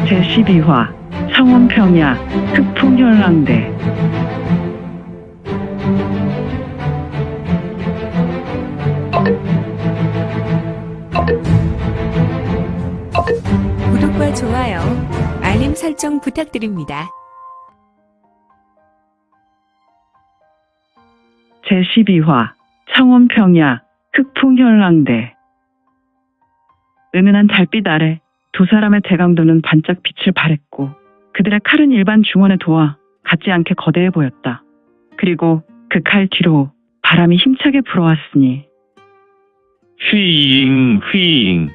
제12화 창원평야 흑풍현랑대. 구독과 좋아요, 알림 설정 부탁드립니다. 제12화 창원평야 흑풍현랑대. 은은한 달빛 아래 두 사람의 대강도는 반짝 빛을 발했고 그들의 칼은 일반 중원에 도와 같지 않게 거대해 보였다. 그리고 그 칼 뒤로 바람이 힘차게 불어왔으니 휘잉 휘잉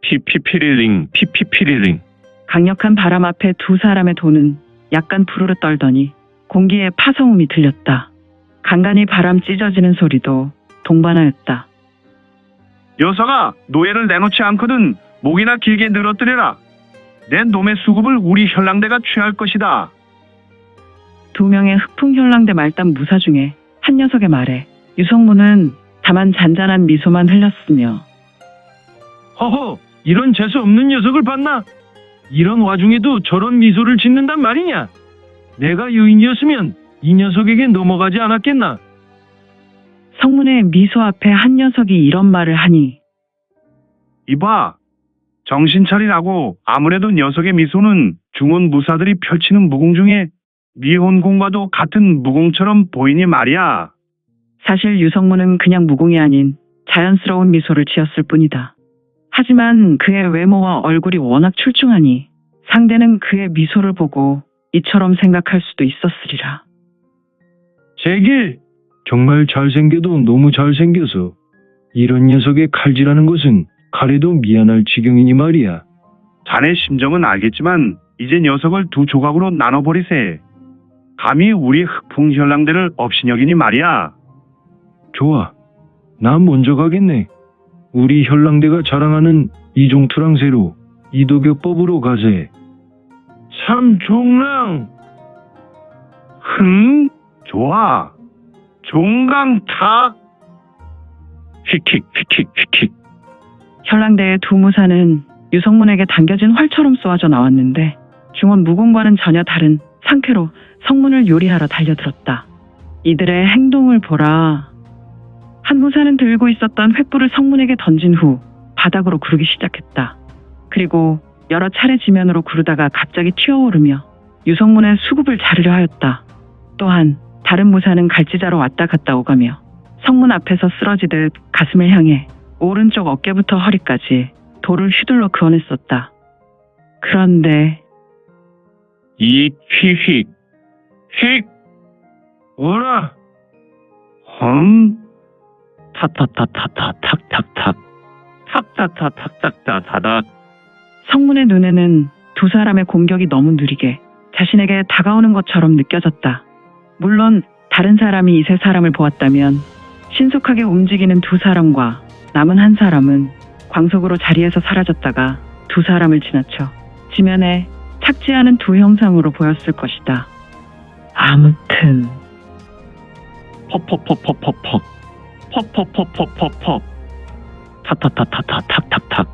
피피피릴링 피피피릴링. 강력한 바람 앞에 두 사람의 도는 약간 부르르 떨더니 공기에 파성음이 들렸다. 간간히 바람 찢어지는 소리도 동반하였다. 여사가 노예를 내놓지 않거든 목이나 길게 늘어뜨려라. 내 놈의 수급을 우리 현랑대가 취할 것이다. 두 명의 흑풍현랑대 말단 무사 중에 한 녀석의 말에 유성문은 다만 잔잔한 미소만 흘렸으며 허허, 이런 재수 없는 녀석을 봤나? 이런 와중에도 저런 미소를 짓는단 말이냐? 내가 유인이었으면 이 녀석에게 넘어가지 않았겠나? 성문의 미소 앞에 한 녀석이 이런 말을 하니 이봐, 정신 차리라고. 아무래도 녀석의 미소는 중원 무사들이 펼치는 무공 중에 미혼공과도 같은 무공처럼 보이니 말이야. 사실 유성문은 그냥 무공이 아닌 자연스러운 미소를 지었을 뿐이다. 하지만 그의 외모와 얼굴이 워낙 출중하니 상대는 그의 미소를 보고 이처럼 생각할 수도 있었으리라. 제길, 정말 잘생겨도 너무 잘생겨서 이런 녀석의 칼질하는 것은 칼에도 미안할 지경이니 말이야. 자네 심정은 알겠지만 이제 녀석을 두 조각으로 나눠버리세. 감히 우리 흑풍현랑대를 업신여기니 말이야. 좋아, 나 먼저 가겠네. 우리 현랑대가 자랑하는 이종투랑새로 이도격법으로 가세. 삼종랑. 좋아. 종강탁. 휙휙 휙휙 휙휙. 현랑대의 두 무사는 유성문에게 당겨진 활처럼 쏘아져 나왔는데 중원 무공과는 전혀 다른 상쾌로 성문을 요리하러 달려들었다. 이들의 행동을 보라. 한 무사는 들고 있었던 횃불을 성문에게 던진 후 바닥으로 구르기 시작했다. 그리고 여러 차례 지면으로 구르다가 갑자기 튀어오르며 유성문의 수급을 자르려 하였다. 또한 다른 무사는 갈지자로 왔다 갔다 오가며 성문 앞에서 쓰러지듯 가슴을 향해 오른쪽 어깨부터 허리까지 돌을 휘둘러 그어냈었다. 그런데 이 휙휙 휙. 어라! 타타타타타 탁탁탁 탁타타탁탁타 다닥. 성문의 눈에는 두 사람의 공격이 너무 느리게 자신에게 다가오는 것처럼 느껴졌다. 물론 다른 사람이 이 세 사람을 보았다면 신속하게 움직이는 두 사람과 남은 한 사람은 광속으로 자리에서 사라졌다가 두 사람을 지나쳐 지면에 착지하는 두 형상으로 보였을 것이다. 아무튼 퍽퍽퍽퍽퍽퍽 퍽퍽퍽퍽퍽퍽 타타타타타 탁탁탁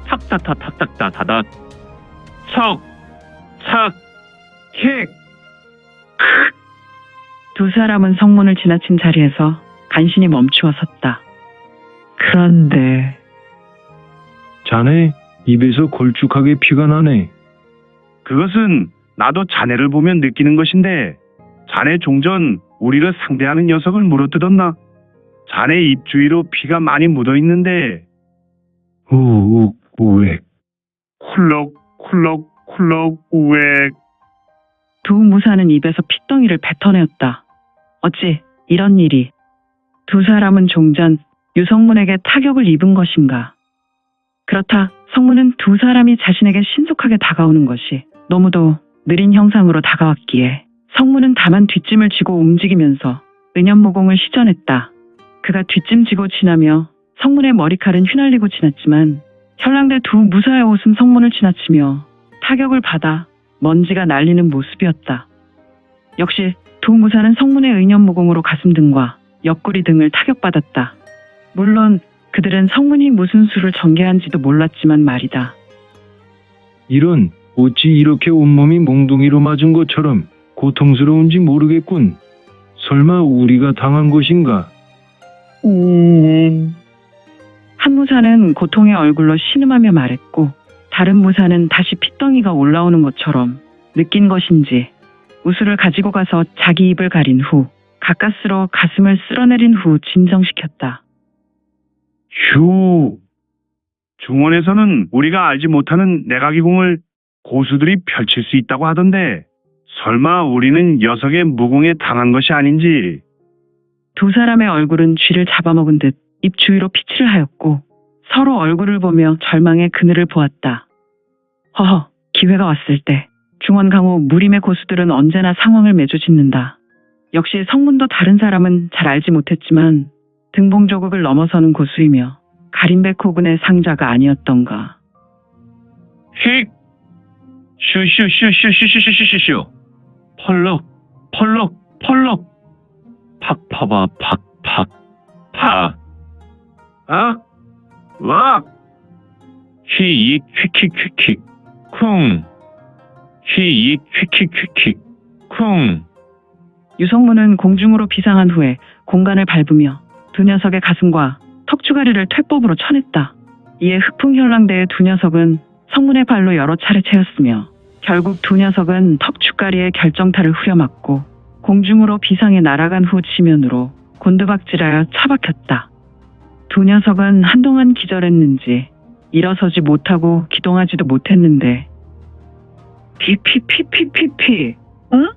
탁타타탁탁타 다닥. 척착 킥! 두 사람은 성문을 지나친 자리에서 간신히 멈추어 섰다. 그런데 자네, 입에서 걸쭉하게 피가 나네. 그것은 나도 자네를 보면 느끼는 것인데 자네 종전 우리를 상대하는 녀석을 물어뜯었나? 자네 입 주위로 피가 많이 묻어있는데 우욱, 우액. 쿨럭 쿨럭 쿨럭 우액. 두 무사는 입에서 핏덩이를 뱉어내었다. 어찌 이런 일이? 두 사람은 종전 유성문에게 타격을 입은 것인가? 그렇다 성문은 두 사람이 자신에게 신속하게 다가오는 것이 너무도 느린 형상으로 다가왔기에 성문은 다만 뒷짐을 지고 움직이면서 은연무공을 시전했다. 그가 뒷짐지고 지나며 성문의 머리칼은 휘날리고 지났지만 현랑대 두 무사의 옷은 성문을 지나치며 타격을 받아 먼지가 날리는 모습이었다. 역시 두 무사는 성문의 은연무공으로 가슴 등과 옆구리 등을 타격받았다. 물론 그들은 성문이 무슨 수를 전개한지도 몰랐지만 말이다. 이런, 어찌 이렇게 온몸이 몽둥이로 맞은 것처럼 고통스러운지 모르겠군. 설마 우리가 당한 것인가? 한 무사는 고통의 얼굴로 신음하며 말했고 다른 무사는 다시 핏덩이가 올라오는 것처럼 느낀 것인지 우수를 가지고 가서 자기 입을 가린 후 가까스로 가슴을 쓸어내린 후 진정시켰다. 휴. 중원에서는 우리가 알지 못하는 내각이공을 고수들이 펼칠 수 있다고 하던데 설마 우리는 녀석의 무공에 당한 것이 아닌지. 두 사람의 얼굴은 쥐를 잡아먹은 듯 입 주위로 피칠을 하였고 서로 얼굴을 보며 절망의 그늘을 보았다. 허허, 기회가 왔을 때 중원 강호 무림의 고수들은 언제나 상황을 매주 짓는다. 역시 성문도 다른 사람은 잘 알지 못했지만 등봉조국을 넘어서는 고수이며 가림백 호군의 상자가 아니었던가. 휙! 슈슈슈슈슈슈슈슈슈! 펄럭, 펄럭, 펄럭! 팍파바 팍팍! 파! 아? 와! 휘익 휙휙휙휙! 쿵! 휘익 휙휙휙휙! 쿵! 유성문은 공중으로 비상한 후에 공간을 밟으며 두 녀석의 가슴과 턱주가리를 퇴법으로 쳐냈다. 이에 흑풍현랑대의 두 녀석은 성문의 발로 여러 차례 채였으며 결국 두 녀석은 턱주가리의 결정타를 후려맞고 공중으로 비상해 날아간 후 지면으로 곤두박질하여 처박혔다. 두 녀석은 한동안 기절했는지 일어서지 못하고 기동하지도 못했는데 피피피피피피 응?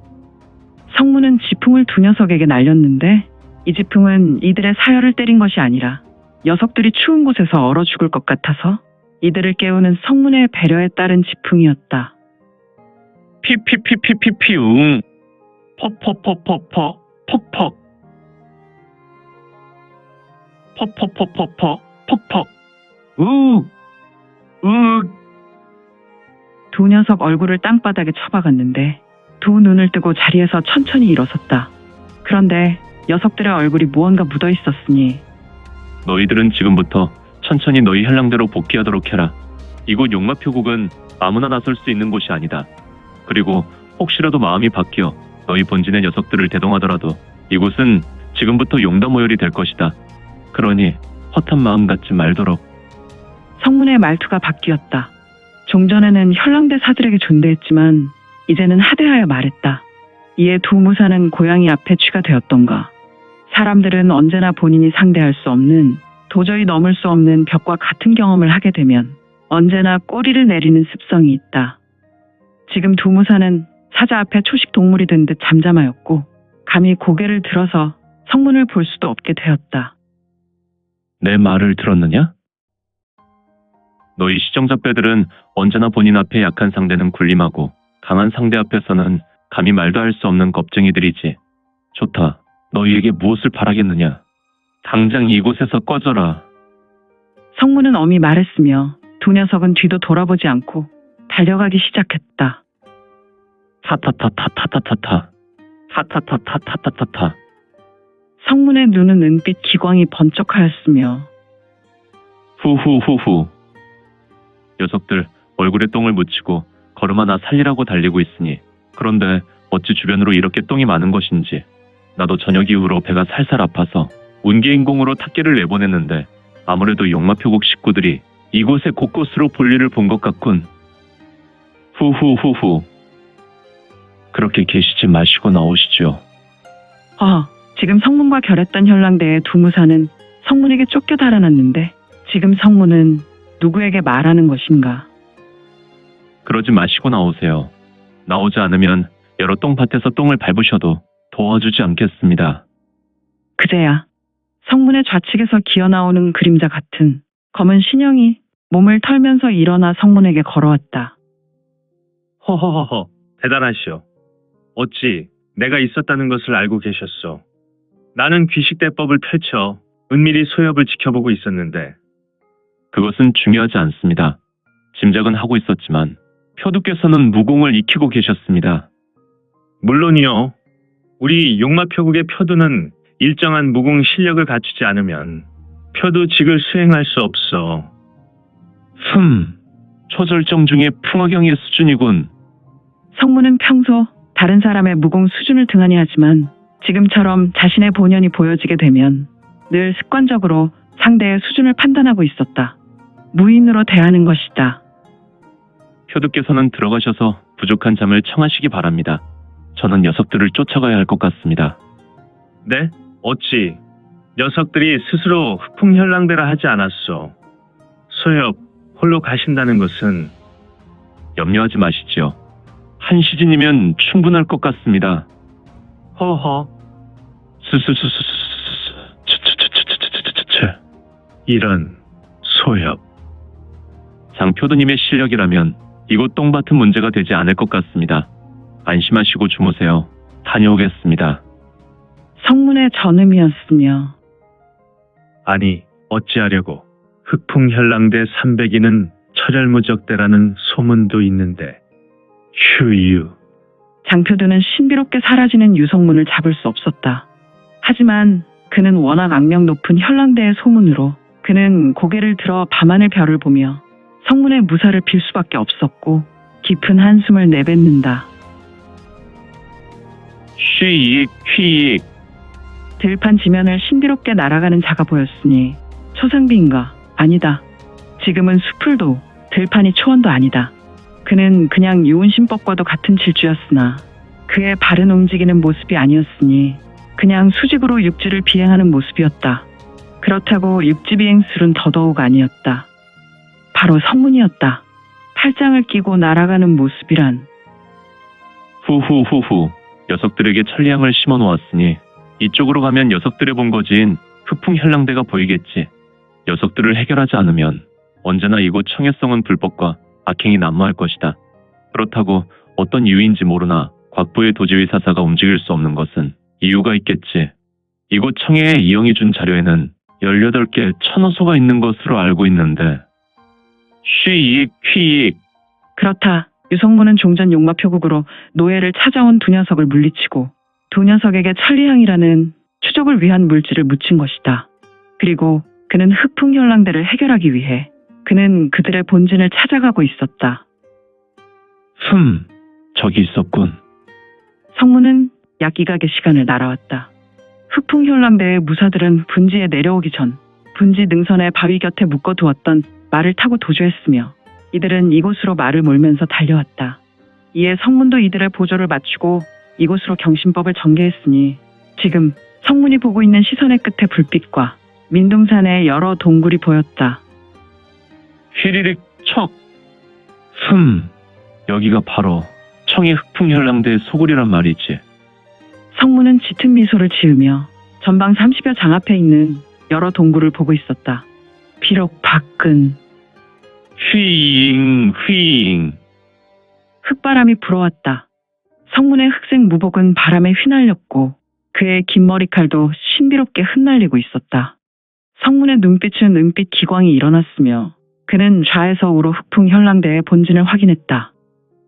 성문은 지풍을 두 녀석에게 날렸는데 이 지풍은 이들의 사혈을 때린 것이 아니라 녀석들이 추운 곳에서 얼어 죽을 것 같아서 이들을 깨우는 성문의 배려에 따른 지풍이었다. 피피피피피피웅! 퍼퍼퍼퍼퍼! 퍽퍽! 퍼퍼퍼퍼퍼! 퍽퍽! 우! 두 녀석 얼굴을 땅바닥에 쳐박았는데 두 눈을 뜨고 자리에서 천천히 일어섰다. 그런데 녀석들의 얼굴이 무언가 묻어 있었으니 너희들은 지금부터 천천히 너희 현랑대로 복귀하도록 해라. 이곳 용마표국은 아무나 나설 수 있는 곳이 아니다. 그리고 혹시라도 마음이 바뀌어 너희 본진의 녀석들을 대동하더라도 이곳은 지금부터 용담오열이 될 것이다. 그러니 허탄 마음 갖지 말도록. 성문의 말투가 바뀌었다. 종전에는 현랑대 사들에게 존대했지만 이제는 하대하여 말했다. 이에 두 무사는 고양이 앞에 쥐가 되었던가. 사람들은 언제나 본인이 상대할 수 없는 도저히 넘을 수 없는 벽과 같은 경험을 하게 되면 언제나 꼬리를 내리는 습성이 있다. 지금 두 무사는 사자 앞에 초식 동물이 된 듯 잠잠하였고 감히 고개를 들어서 성문을 볼 수도 없게 되었다. 내 말을 들었느냐? 너희 시정잡배들은 언제나 본인 앞에 약한 상대는 군림하고 강한 상대 앞에서는 감히 말도 할 수 없는 겁쟁이들이지. 좋다. 너희에게 무엇을 바라겠느냐? 당장 이곳에서 꺼져라. 성문은 엄히 말했으며 두 녀석은 뒤도 돌아보지 않고 달려가기 시작했다. 타타타타타타타타. 타타타타타타타타. 성문의 눈은 은빛 기광이 번쩍하였으며 후후후후. 녀석들 얼굴에 똥을 묻히고 걸음 하나 살리라고 달리고 있으니 그런데 어찌 주변으로 이렇게 똥이 많은 것인지. 나도 저녁 이후로 배가 살살 아파서 운계인공으로 탁계를 내보냈는데 아무래도 용마표국 식구들이 이곳에 곳곳으로 볼일을 본 것 같군. 후후후후. 그렇게 계시지 마시고 나오시죠. 지금 성문과 결했던 현랑대의 두 무사는 성문에게 쫓겨 달아났는데 지금 성문은 누구에게 말하는 것인가? 그러지 마시고 나오세요. 나오지 않으면 여러 똥밭에서 똥을 밟으셔도 도와주지 않겠습니다. 그제야 성문의 좌측에서 기어나오는 그림자 같은 검은 신형이 몸을 털면서 일어나 성문에게 걸어왔다. 허허허허, 대단하시오. 어찌 내가 있었다는 것을 알고 계셨소. 나는 귀식대법을 펼쳐 은밀히 소엽을 지켜보고 있었는데. 그것은 중요하지 않습니다. 짐작은 하고 있었지만 표두께서는 무공을 익히고 계셨습니다. 물론이요. 우리 용마표국의 표두는 일정한 무공 실력을 갖추지 않으면 표두직을 수행할 수 없어. 초절정 중에 풍화경의 수준이군. 성문은 평소 다른 사람의 무공 수준을 등한히 하지만 지금처럼 자신의 본연이 보여지게 되면 늘 습관적으로 상대의 수준을 판단하고 있었다. 무인으로 대하는 것이다. 표두께서는 들어가셔서 부족한 잠을 청하시기 바랍니다. 저는 녀석들을 쫓아가야 할 것 같습니다. 네? 어찌 녀석들이 스스로 흑풍혈랑대라 하지 않았소. 소엽, 홀로 가신다는 것은 염려하지 마시지요. 한 시즌이면 충분할 것 같습니다. 허허, 스스스스스스스스스스스스스스스. 이런 소엽. 장표두님의 실력이라면 이곳 똥밭은 문제가 되지 않을 것 같습니다. 안심하시고 주무세요. 다녀오겠습니다. 성문의 전음이었으며 아니, 어찌하려고. 흑풍혈랑대 300인은 철혈무적대라는 소문도 있는데. 휴유. 장표두는 신비롭게 사라지는 유성문을 잡을 수 없었다. 하지만 그는 워낙 악명 높은 현랑대의 소문으로 그는 고개를 들어 밤하늘 별을 보며 성문의 무사를 빌 수밖에 없었고 깊은 한숨을 내뱉는다. 휘익 휘익. 들판 지면을 신비롭게 날아가는 자가 보였으니 초상비인가? 아니다. 지금은 수풀도 들판이 초원도 아니다. 그는 그냥 유운신법과도 같은 질주였으나 그의 발은 움직이는 모습이 아니었으니 그냥 수직으로 육지를 비행하는 모습이었다. 그렇다고 육지 비행술은 더더욱 아니었다. 바로 성문이었다. 팔짱을 끼고 날아가는 모습이란. 후후후후. 녀석들에게 천리향을 심어 놓았으니 이쪽으로 가면 녀석들의 본거지인 흑풍현랑대가 보이겠지. 녀석들을 해결하지 않으면 언제나 이곳 청해성은 불법과 악행이 난무할 것이다. 그렇다고 어떤 이유인지 모르나 곽부의 도지의사사가 움직일 수 없는 것은 이유가 있겠지. 이곳 청해에 이영이 준 자료에는 18개 천호소가 있는 것으로 알고 있는데. 휘익 휘익. 그렇다. 유성문은 종전 용마표국으로 노예를 찾아온 두 녀석을 물리치고 두 녀석에게 천리향이라는 추적을 위한 물질을 묻힌 것이다. 그리고 그는 흑풍현랑대를 해결하기 위해 그는 그들의 본진을 찾아가고 있었다. 저기 있었군. 성문은 약기각의 시간을 날아왔다. 흑풍현랑대의 무사들은 분지에 내려오기 전 분지 능선의 바위 곁에 묶어두었던 말을 타고 도주했으며 이들은 이곳으로 말을 몰면서 달려왔다. 이에 성문도 이들의 보조를 맞추고 이곳으로 경신법을 전개했으니 지금 성문이 보고 있는 시선의 끝에 불빛과 민둥산의 여러 동굴이 보였다. 휘리릭 척. 여기가 바로 청해 흑풍현랑대의 소굴이란 말이지. 성문은 짙은 미소를 지으며 전방 30여 장 앞에 있는 여러 동굴을 보고 있었다. 비록 밖은 휘잉 휘잉. 흙바람이 불어왔다. 성문의 흑색 무복은 바람에 휘날렸고 그의 긴 머리칼도 신비롭게 흩날리고 있었다. 성문의 눈빛은 은빛 기광이 일어났으며 그는 좌에서 우로 흑풍현랑대의 본진을 확인했다.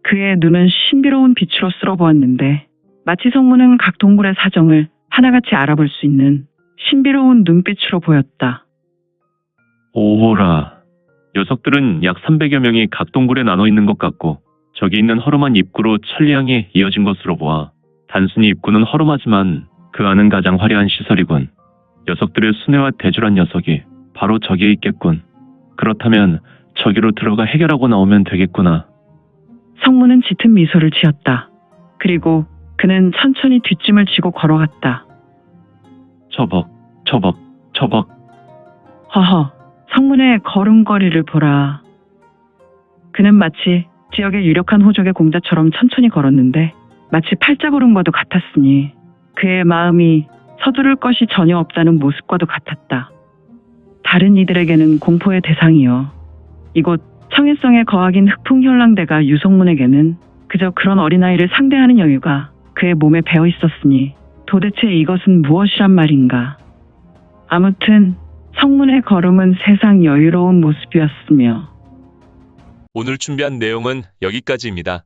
그의 눈은 신비로운 빛으로 쓸어보았는데 마치 성문은 각 동굴의 사정을 하나같이 알아볼 수 있는 신비로운 눈빛으로 보였다. 오호라. 녀석들은 약 300여 명이 각 동굴에 나눠 있는 것 같고 저기 있는 허름한 입구로 천리향이 이어진 것으로 보아 단순히 입구는 허름하지만 그 안은 가장 화려한 시설이군. 녀석들의 순회와 대줄한 녀석이 바로 저기에 있겠군. 그렇다면 저기로 들어가 해결하고 나오면 되겠구나. 성문은 짙은 미소를 지었다. 그리고 그는 천천히 뒷짐을 지고 걸어갔다. 저벅. 허허, 성문의 걸음걸이를 보라. 그는 마치 지역의 유력한 호족의 공자처럼 천천히 걸었는데 마치 팔자걸음과도 같았으니 그의 마음이 서두를 것이 전혀 없다는 모습과도 같았다. 다른 이들에게는 공포의 대상이요. 이곳 청해성의 거학인 흑풍현랑대가 유성문에게는 그저 그런 어린아이를 상대하는 여유가 그의 몸에 배어 있었으니 도대체 이것은 무엇이란 말인가. 아무튼 성문의 걸음은 세상 여유로운 모습이었으며. 오늘 준비한 내용은 여기까지입니다.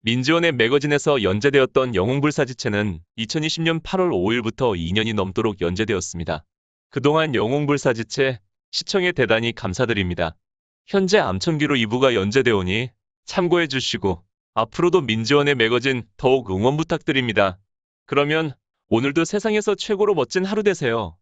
민지원의 매거진에서 연재되었던 영웅불사지체는 2020년 8월 5일부터 2년이 넘도록 연재되었습니다. 그동안 영웅불사지체 시청에 대단히 감사드립니다. 현재 암천기로 2부가 연재되오니 참고해 주시고 앞으로도 민지원의 매거진 더욱 응원 부탁드립니다. 그러면 오늘도 세상에서 최고로 멋진 하루 되세요.